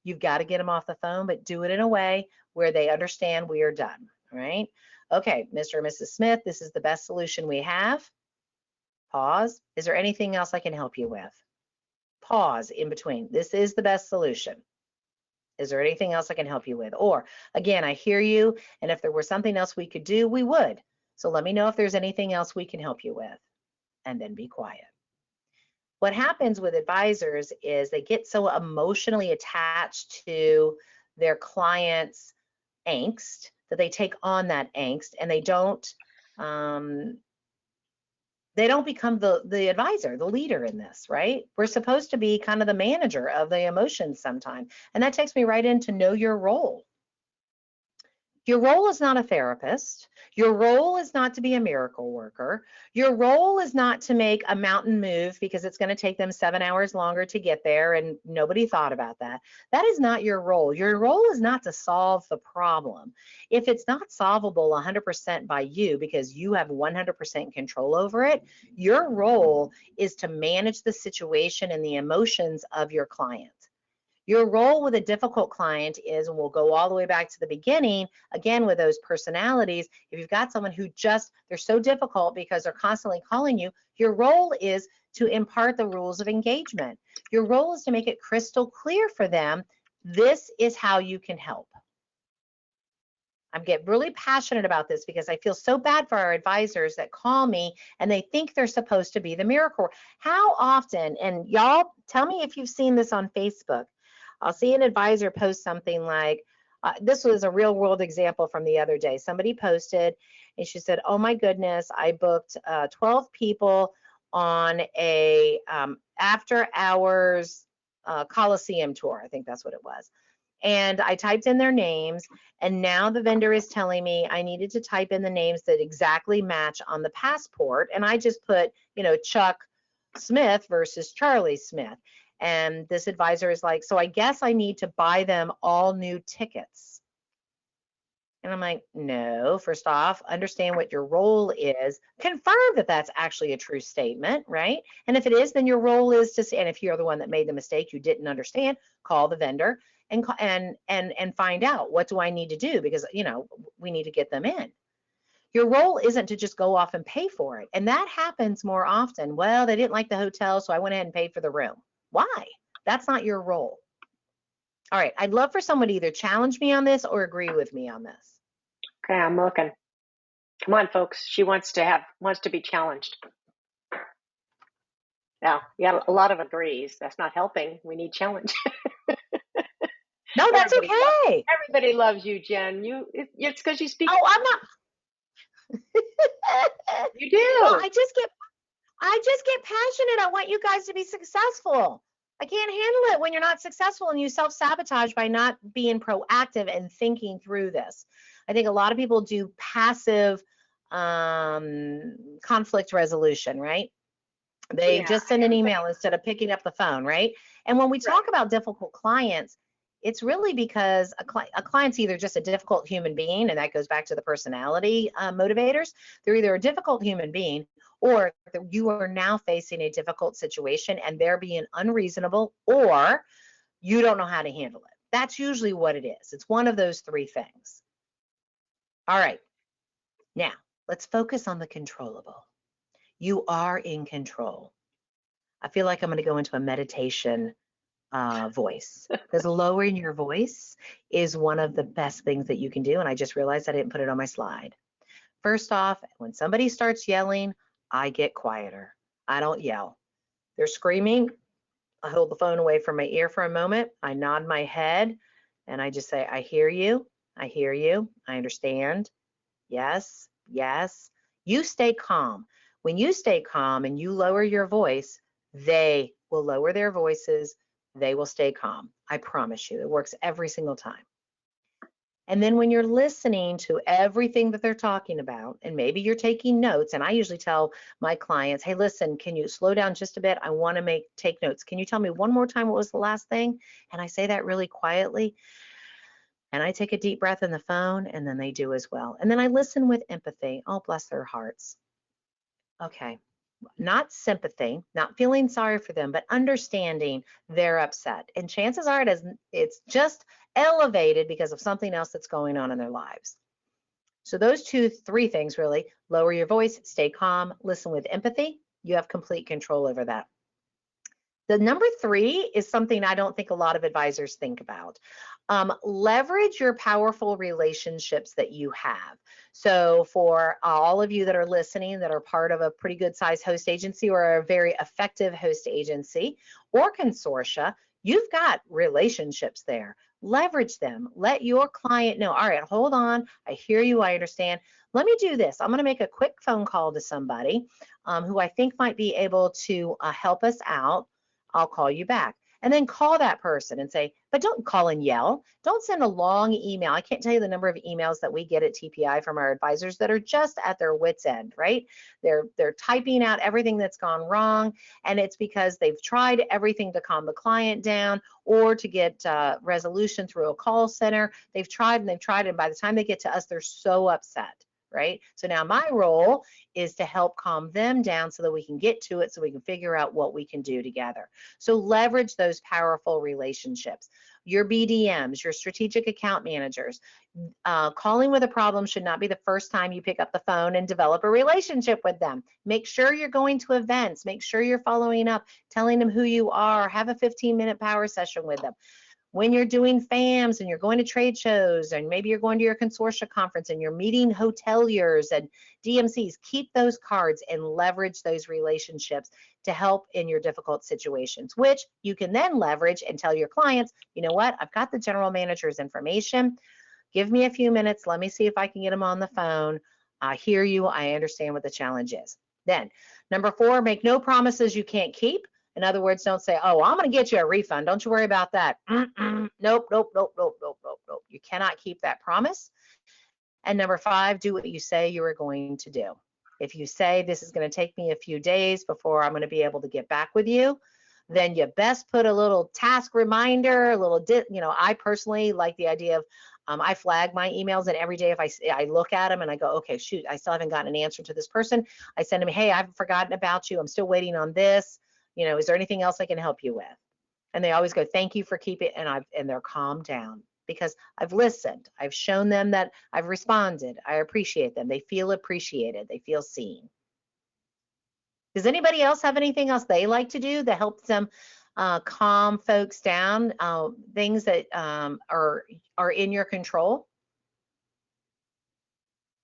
Speaker 2: You've got to get them off the phone, but do it in a way where they understand we are done, all right? Okay, Mr. and Mrs. Smith, this is the best solution we have. Pause. Is there anything else I can help you with? Pause in between. This is the best solution. Is there anything else I can help you with? Or again, I hear you, and if there were something else we could do, we would. So let me know if there's anything else we can help you with, and then be quiet. What happens with advisors is they get so emotionally attached to their client's angst that they take on that angst, and they don't become the advisor, the leader in this, right? We're supposed to be kind of the manager of the emotions sometimes. And that takes me right into know your role. Your role is not a therapist. Your role is not to be a miracle worker. Your role is not to make a mountain move because it's going to take them 7 hours longer to get there, and nobody thought about that. That is not your role. Your role is not to solve the problem. If it's not solvable 100% by you because you have 100% control over it, your role is to manage the situation and the emotions of your client. Your role with a difficult client is, and we'll go all the way back to the beginning, again, with those personalities, if you've got someone who they're so difficult because they're constantly calling you, your role is to impart the rules of engagement. Your role is to make it crystal clear for them, this is how you can help. I'm getting really passionate about this because I feel so bad for our advisors that call me and they think they're supposed to be the miracle. How often, and y'all tell me if you've seen this on Facebook, I'll see an advisor post something like, this was a real world example from the other day. Somebody posted and she said, oh my goodness, I booked 12 people on a after hours Coliseum tour. I think that's what it was. And I typed in their names, and now the vendor is telling me I needed to type in the names that exactly match on the passport. And I just put, Chuck Smith versus Charlie Smith. And this advisor is like, so I guess I need to buy them all new tickets. And I'm like, no, first off, understand what your role is. Confirm that that's actually a true statement, right? And if it is, then your role is to say, and if you're the one that made the mistake, you didn't understand, call the vendor and find out, what do I need to do? Because, we need to get them in. Your role isn't to just go off and pay for it. And that happens more often. Well, they didn't like the hotel, so I went ahead and paid for the room. Why? That's not your role. All right, I'd love for someone to either challenge me on this or agree with me on this.
Speaker 1: Okay, I'm looking. Come on, folks. She wants to be challenged. Now, yeah, a lot of agrees. That's not helping. We need challenge.
Speaker 2: No, that's okay.
Speaker 1: Everybody loves you, Jenn. It's because you speak.
Speaker 2: Oh, I'm not.
Speaker 1: You
Speaker 2: Well,
Speaker 1: do.
Speaker 2: I just get passionate. I want you guys to be successful. I can't handle it when you're not successful and you self-sabotage by not being proactive and thinking through this. I think a lot of people do passive conflict resolution, right? They
Speaker 1: Yeah,
Speaker 2: just send an email instead of picking up the phone, right? And when we
Speaker 1: right.
Speaker 2: talk about difficult clients, it's really because a client's either just a difficult human being, and that goes back to the personality motivators. They're either a difficult human being, or you are now facing a difficult situation and they're being unreasonable, or you don't know how to handle it. That's usually what it is. It's one of those three things. All right, now let's focus on the controllable. You are in control. I feel like I'm going to go into a meditation voice, because lowering your voice is one of the best things that you can do. And I just realized I didn't put it on my slide. First off, when somebody starts yelling, I get quieter. I don't yell. They're screaming. I hold the phone away from my ear for a moment. I nod my head and I just say, I hear you. I hear you. I understand. Yes, yes. You stay calm. When you stay calm and you lower your voice, they will lower their voices. They will stay calm. I promise you, it works every single time. And then when you're listening to everything that they're talking about, and maybe you're taking notes, and I usually tell my clients, hey, listen, can you slow down just a bit? I want to take notes. Can you tell me one more time what was the last thing? And I say that really quietly. And I take a deep breath in the phone, and then they do as well. And then I listen with empathy. Oh, bless their hearts. Okay. Not sympathy, not feeling sorry for them, but understanding they're upset. And chances are it's just elevated because of something else that's going on in their lives. So those three things really: lower your voice, stay calm, listen with empathy. You have complete control over that. The number three is something I don't think a lot of advisors think about. Leverage your powerful relationships that you have. So for all of you that are listening that are part of a pretty good sized host agency or a very effective host agency or consortia, you've got relationships there. Leverage them. Let your client know, all right, hold on, I hear you, I understand. Let me do this. I'm going to make a quick phone call to somebody who I think might be able to help us out. I'll call you back. And then call that person and say, but don't call and yell. Don't send a long email. I can't tell you the number of emails that we get at TPI from our advisors that are just at their wits' end, right? They're typing out everything that's gone wrong, and it's because they've tried everything to calm the client down or to get resolution through a call center. They've tried and they've tried, and by the time they get to us, they're so upset. Right? So now my role is to help calm them down so that we can get to it, so we can figure out what we can do together. So leverage those powerful relationships. Your BDMs, your strategic account managers. Calling with a problem should not be the first time you pick up the phone and develop a relationship with them. Make sure you're going to events. Make sure you're following up, telling them who you are. Have a 15-minute power session with them. When you're doing FAMs and you're going to trade shows, and maybe you're going to your consortia conference and you're meeting hoteliers and DMCs, keep those cards and leverage those relationships to help in your difficult situations, which you can then leverage and tell your clients, you know what, I've got the general manager's information. Give me a few minutes. Let me see if I can get them on the phone. I hear you. I understand what the challenge is. Then, number 4, make no promises you can't keep. In other words, don't say, oh, I'm going to get you a refund. Don't you worry about that. Nope, nope, nope, nope, nope, nope, nope. You cannot keep that promise. And number 5, do what you say you are going to do. If you say this is going to take me a few days before I'm going to be able to get back with you, then you best put a little task reminder, a little, I personally like the idea of, I flag my emails, and every day if I look at them and I go, okay, shoot, I still haven't gotten an answer to this person, I send them, hey, I haven't forgotten about you. I'm still waiting on this. Is there anything else I can help you with? And they always go, thank you for keeping, and they're calmed down because I've listened. I've shown them that I've responded. I appreciate them. They feel appreciated. They feel seen. Does anybody else have anything else they like to do that helps them calm folks down, things that are in your control?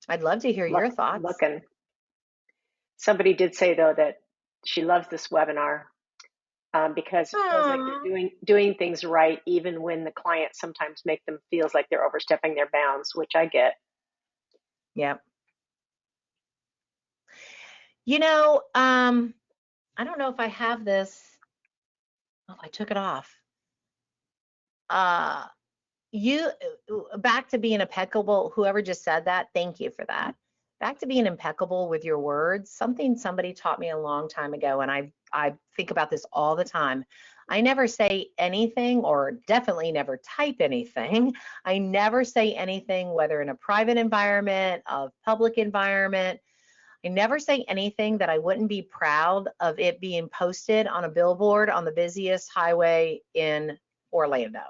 Speaker 2: I'd love to hear your thoughts.
Speaker 1: Looking. Somebody did say, though, that she loves this webinar because it feels like
Speaker 2: Aww.
Speaker 1: they're doing things right, even when the clients sometimes make them feels like they're overstepping their bounds, which I get.
Speaker 2: Yep. You know, I don't know if I have this. Oh, I took it off. You back to being impeccable. Whoever just said that, thank you for that. Back to being impeccable with your words. Something somebody taught me a long time ago, and I think about this all the time. I never say anything, or definitely never type anything. I never say anything, whether in a private environment, a public environment. I never say anything that I wouldn't be proud of it being posted on a billboard on the busiest highway in Orlando.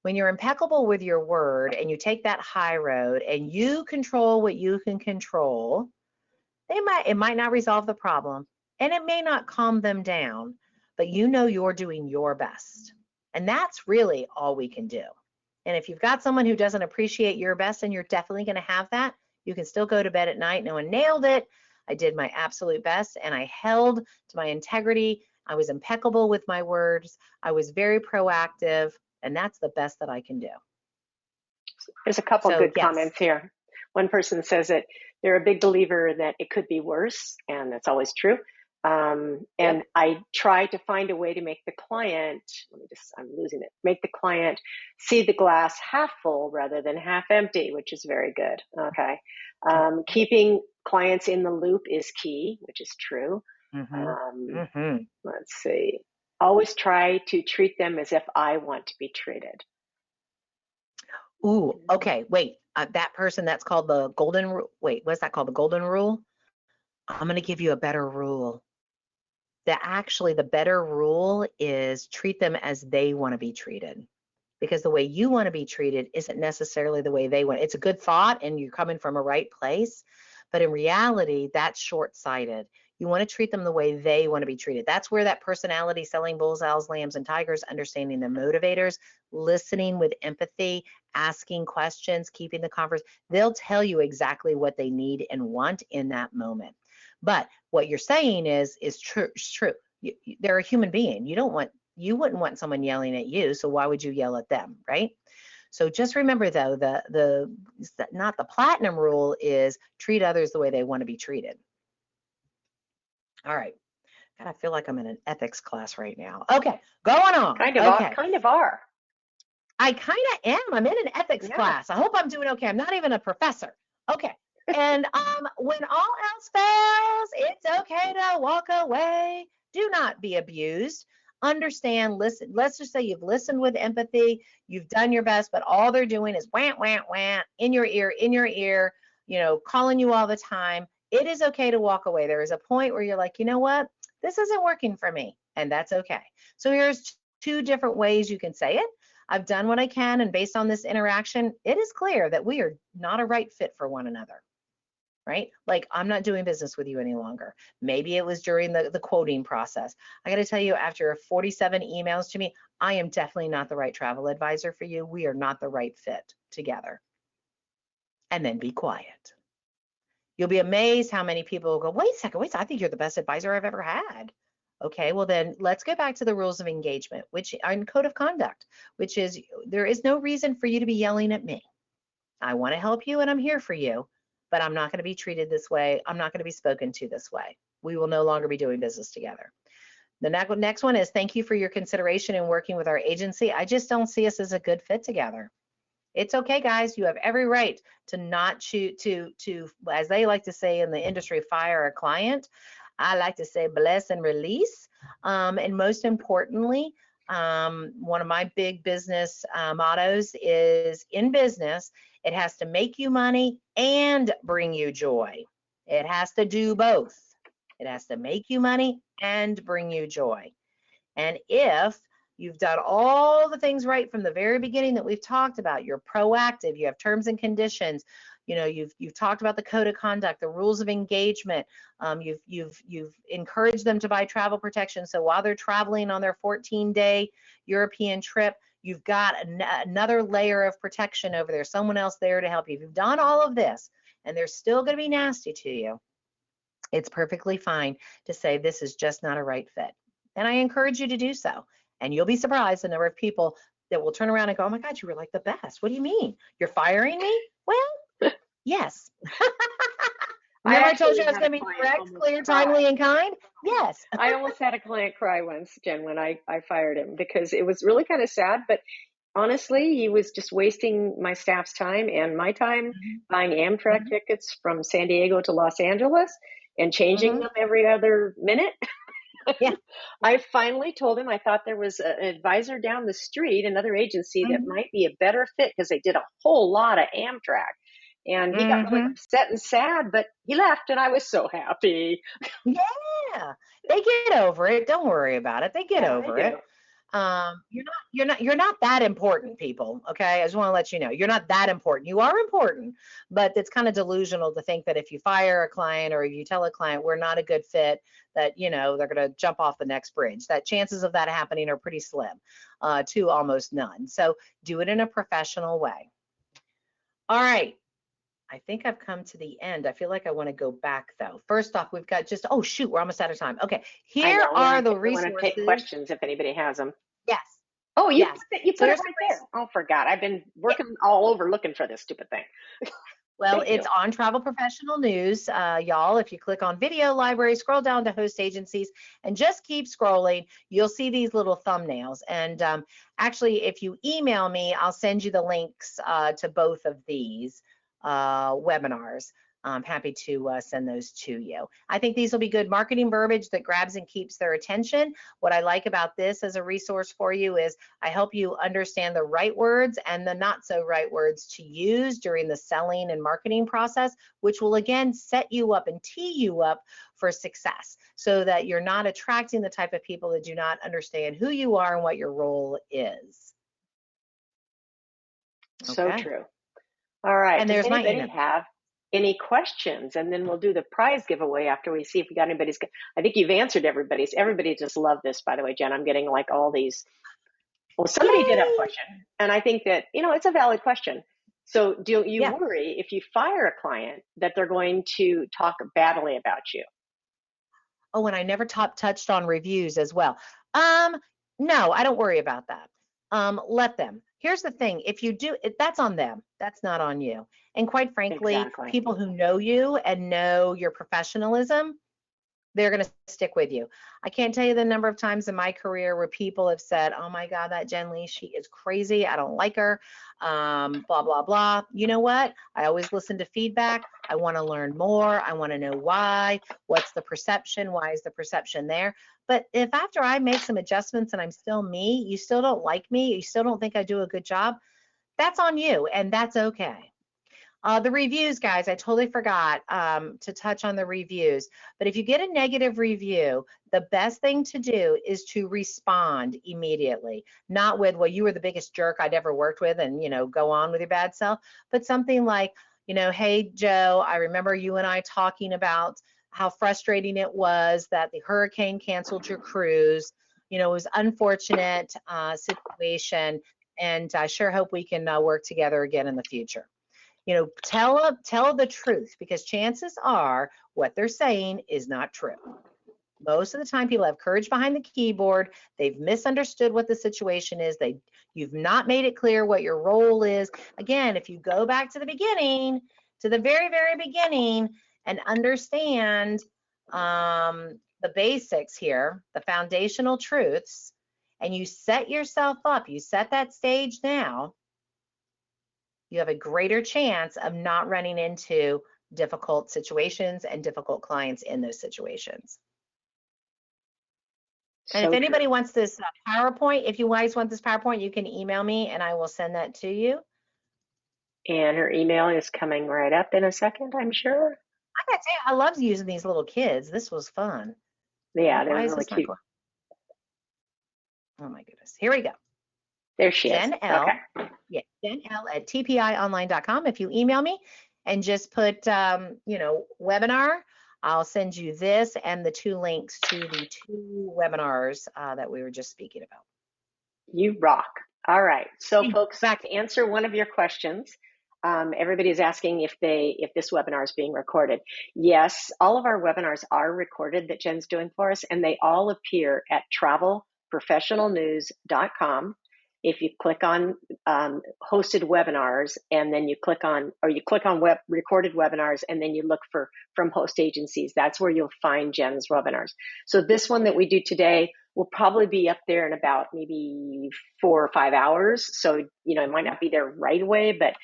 Speaker 2: When you're impeccable with your word and you take that high road and you control what you can control, it might not resolve the problem and it may not calm them down, but you know you're doing your best. And that's really all we can do. And if you've got someone who doesn't appreciate your best, and you're definitely going to have that, you can still go to bed at night knowing nailed it. I did my absolute best and I held to my integrity. I was impeccable with my words. I was very proactive, and that's the best that I can do.
Speaker 1: There's a couple
Speaker 2: So,
Speaker 1: good
Speaker 2: yes.
Speaker 1: comments here. One person says that they're a big believer that it could be worse, and that's always true. And I try to find a way to make the client, I'm losing it, make the client see the glass half full rather than half empty, which is very good. Okay. Keeping clients in the loop is key, which is true. Let's see. Always try to treat them as if I want to be treated.
Speaker 2: Ooh, okay, wait. That person, that's called the golden rule. Wait, what's that called? The golden rule? I'm going to give you a better rule. The better rule is treat them as they want to be treated. Because the way you want to be treated isn't necessarily the way they want. It's a good thought and you're coming from a right place, but in reality, that's short-sighted. You want to treat them the way they want to be treated. That's where that personality, selling bulls, owls, lambs, and tigers, understanding the motivators, listening with empathy, asking questions, keeping the conversation, they'll tell you exactly what they need and want in that moment. But what you're saying is true. They're a human being. You wouldn't want someone yelling at you, so why would you yell at them, right? So just remember though, not the platinum rule is treat others the way they want to be treated. All right. God, I feel like I'm in an ethics class right now. Okay, going on.
Speaker 1: Kind of are.
Speaker 2: I kind of am. I'm in an ethics class. I hope I'm doing okay. I'm not even a professor. Okay. And when all else fails, it's okay to walk away. Do not be abused. Understand, listen. Let's just say you've listened with empathy. You've done your best, but all they're doing is wham, wham, wham, in your ear, calling you all the time. It is okay to walk away. There is a point where you're like, you know what? This isn't working for me, and that's okay. So here's two different ways you can say it. I've done what I can, and based on this interaction, it is clear that we are not a right fit for one another, right? Like, I'm not doing business with you any longer. Maybe it was during the quoting process. I got to tell you, after 47 emails to me, I am definitely not the right travel advisor for you. We are not the right fit together. And then be quiet. You'll be amazed how many people will go, wait a second, I think you're the best advisor I've ever had. Okay, well then let's go back to the rules of engagement, which are in code of conduct, which is there is no reason for you to be yelling at me. I want to help you and I'm here for you, but I'm not going to be treated this way. I'm not going to be spoken to this way. We will no longer be doing business together. The next one is thank you for your consideration in working with our agency. I just don't see us as a good fit together. It's okay, guys. You have every right to not choose to, as they like to say in the industry, fire a client. I like to say bless and release. And most importantly, one of my big business mottos is in business, it has to make you money and bring you joy. It has to do both. It has to make you money and bring you joy. And if you've done all the things right from the very beginning that we've talked about, you're proactive, you have terms and conditions, You know, you've talked about the code of conduct, the rules of engagement. You've encouraged them to buy travel protection. So while they're traveling on their 14-day European trip, you've got another layer of protection over there, someone else there to help you. If you've done all of this and they're still going to be nasty to you, it's perfectly fine to say this is just not a right fit. And I encourage you to do so. And you'll be surprised the number of people that will turn around and go, oh my God, you were like the best. What do you mean? You're firing me? Well, yes. Remember I told you I was going to be direct, clear, timely, and kind? Yes.
Speaker 1: I almost had a client cry once, Jen, when I fired him, because it was really kind of sad, but honestly, he was just wasting my staff's time and my time buying Amtrak tickets from San Diego to Los Angeles and changing them every other minute.
Speaker 2: Yeah.
Speaker 1: I finally told him I thought there was an advisor down the street, another agency that might be a better fit because they did a whole lot of Amtrak. And he got really upset and sad, but he left and I was so happy.
Speaker 2: Yeah, they get over it. Don't worry about it. They get over it. You're not that important, people. Okay, I just want to let you know you're not that important. You are important, but it's kind of delusional to think that if you fire a client or if you tell a client we're not a good fit, that you know they're going to jump off the next bridge. That chances of that happening are pretty slim, to almost none. So do it in a professional way. All right. I think I've come to the end. I feel like I want to go back though. First off, we've got just, oh shoot, we're almost out of time. Okay, here are the resources.
Speaker 1: I want to take questions if anybody has them.
Speaker 2: Yes.
Speaker 1: Oh, you put it right there. Oh, forgot. I've been working all over looking for this stupid thing.
Speaker 2: Well, it's on Travel Professional News, y'all. If you click on Video Library, scroll down to Host Agencies, and just keep scrolling, you'll see these little thumbnails. And actually, if you email me, I'll send you the links to both of these webinars. I'm happy to send those to you. I think these will be good marketing verbiage that grabs and keeps their attention. What I like about this as a resource for you is I help you understand the right words and the not so right words to use during the selling and marketing process, which will again set you up and tee you up for success so that you're not attracting the type of people that do not understand who you are and what your role is.
Speaker 1: So true. All right.
Speaker 2: And there's my email.
Speaker 1: Have any questions? And then we'll do the prize giveaway after we see if we got anybody's. I think you've answered everybody's. Everybody just loved this, by the way, Jen. I'm getting like all these. Well, somebody did have a question, and I think that, you know, it's a valid question. So do you worry if you fire a client that they're going to talk badly about you?
Speaker 2: Oh, and I never touched on reviews as well. No, I don't worry about that. Let them. Here's the thing, if you do, that's on them. That's not on you. And quite frankly, people who know you and know your professionalism, they're going to stick with you. I can't tell you the number of times in my career where people have said, oh my God, that Jenn Lee, she is crazy. I don't like her, blah, blah, blah. You know what? I always listen to feedback. I want to learn more. I want to know why. What's the perception? Why is the perception there? But if after I make some adjustments and I'm still me, you still don't like me, you still don't think I do a good job, that's on you, and that's okay. The reviews, guys, I totally forgot to touch on the reviews. But if you get a negative review, the best thing to do is to respond immediately. Not with, well, you were the biggest jerk I'd ever worked with, and, you know, go on with your bad self. But something like, you know, hey, Joe, I remember you and I talking about how frustrating it was that the hurricane canceled your cruise. You know, it was an unfortunate situation, and I sure hope we can work together again in the future. You know, tell the truth, because chances are what they're saying is not true. Most of the time people have courage behind the keyboard. They've misunderstood what the situation is. You've not made it clear what your role is. Again, if you go back to the beginning, to the very, very beginning, and understand the basics here, the foundational truths, and you set yourself up, you set that stage now, you have a greater chance of not running into difficult situations and difficult clients in those situations. And if anybody wants this PowerPoint, if you guys want this PowerPoint, you can email me and I will send that to you.
Speaker 1: And her email is coming right up in a second, I'm sure.
Speaker 2: I gotta tell you, I love using these little kids. This was fun.
Speaker 1: Yeah, they're really cute.
Speaker 2: Oh my goodness. Here we go.
Speaker 1: There she is.
Speaker 2: Jenn L. Okay. Yeah, Jenn L at tpionline.com. If you email me, and just put, webinar. I'll send you this and the 2 links to the 2 webinars that we were just speaking about.
Speaker 1: You rock. All right. So folks,
Speaker 2: Back.
Speaker 1: to answer one of your questions, everybody's asking if this webinar is being recorded. Yes, all of our webinars are recorded that Jen's doing for us, and they all appear at travelprofessionalnews.com. If you click on hosted webinars, and then you click on recorded webinars, and then you look for from host agencies, that's where you'll find Jen's webinars. So this one that we do today will probably be up there in about maybe 4 or 5 hours. So, it might not be there right away, but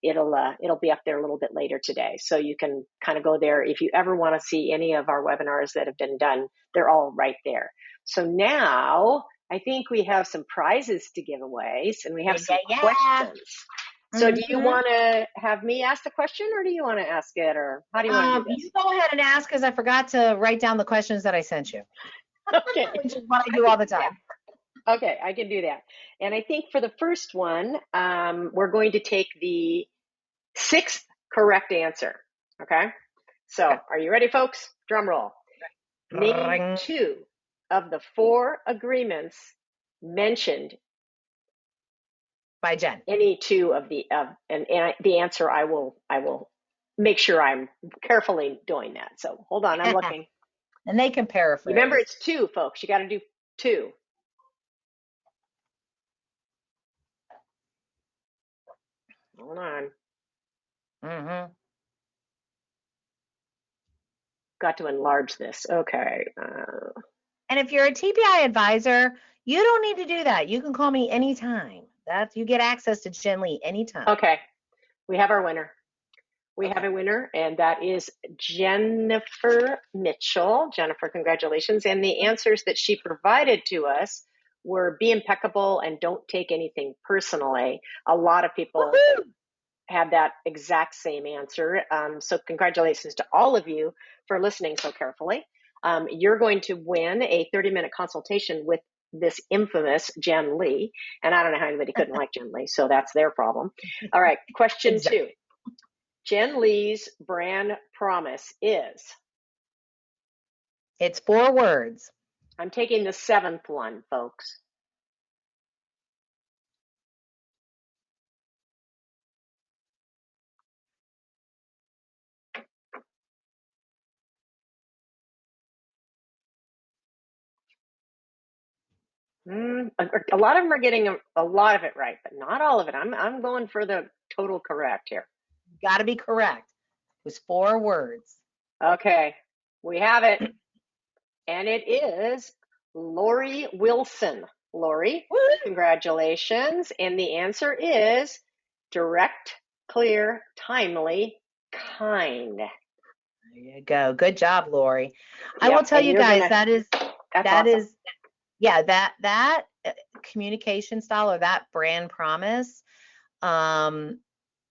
Speaker 1: it'll be up there a little bit later today. So you can kind of go there. If you ever want to see any of our webinars that have been done, they're all right there. So now I think we have some prizes to give away, and we have some questions. So do you want to have me ask the question, or do you want to ask it, or how do you want to do this?
Speaker 2: You go ahead and ask, because I forgot to write down the questions that I sent you.
Speaker 1: Okay.
Speaker 2: Which is what I do all the time.
Speaker 1: Okay, I can do that. And I think for the first one, we're going to take the 6th correct answer. Okay? So are you ready, folks? Drum roll. Name 2 of the 4 agreements mentioned
Speaker 2: by Jenn.
Speaker 1: Any 2 of the and the answer, I will make sure I'm carefully doing that. So hold on, I'm looking.
Speaker 2: And they can paraphrase.
Speaker 1: Remember, it's 2, folks. You got to do 2. Hold on. Got to enlarge this. Okay.
Speaker 2: And if you're a TPI advisor, you don't need to do that. You can call me anytime. You get access to Jenn Lee anytime.
Speaker 1: Okay. We have our winner. We have a winner, and that is Jennifer Mitchell. Jennifer, congratulations. And the answers that she provided to us were be impeccable and don't take anything personally. A lot of people had that exact same answer. So congratulations to all of you for listening so carefully. You're going to win a 30-minute consultation with this infamous Jenn Lee. And I don't know how anybody couldn't like Jenn Lee, so that's their problem. All right, question 2. Jenn Lee's brand promise is?
Speaker 2: It's 4 words.
Speaker 1: I'm taking the 7th one, folks. A lot of them are getting a lot of it right, but not all of it. I'm going for the total correct here.
Speaker 2: Got to be correct. It was 4 words.
Speaker 1: Okay, we have it. And it is Lori Wilson. Lori, congratulations. And the answer is direct, clear, timely, kind.
Speaker 2: There you go. Good job, Lori. I will tell you guys, that communication style, or that brand promise,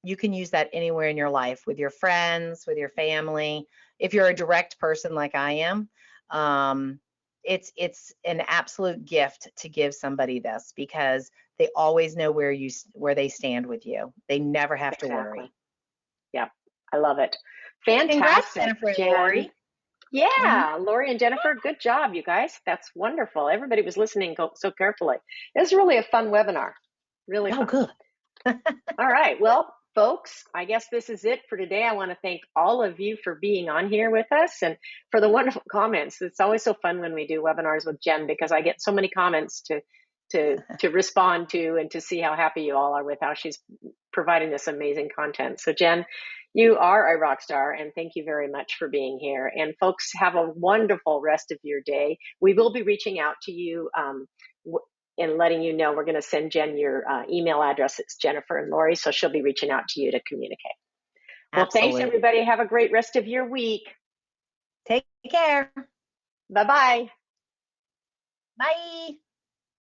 Speaker 2: you can use that anywhere in your life, with your friends, with your family. If you're a direct person like I am, it's an absolute gift to give somebody this, because they always know where they stand with you. They never have to worry.
Speaker 1: Yeah, I love it. Fantastic.
Speaker 2: Congrats, Jennifer and Lori.
Speaker 1: Yeah, Lori and Jennifer, good job, you guys. That's wonderful. Everybody was listening so carefully. It was really a fun webinar. Really fun.
Speaker 2: Oh, good.
Speaker 1: All right. Well, folks, I guess this is it for today. I want to thank all of you for being on here with us and for the wonderful comments. It's always so fun when we do webinars with Jenn, because I get so many comments to respond to, and to see how happy you all are with how she's providing this amazing content. So Jenn, you are a rock star, and thank you very much for being here. And folks, have a wonderful rest of your day. We will be reaching out to you and letting you know. We're going to send Jenn your email address. It's Jennifer and Lori, so she'll be reaching out to you to communicate. Well, Thanks, everybody. Have a great rest of your week.
Speaker 2: Take care.
Speaker 1: Bye-bye.
Speaker 2: Bye.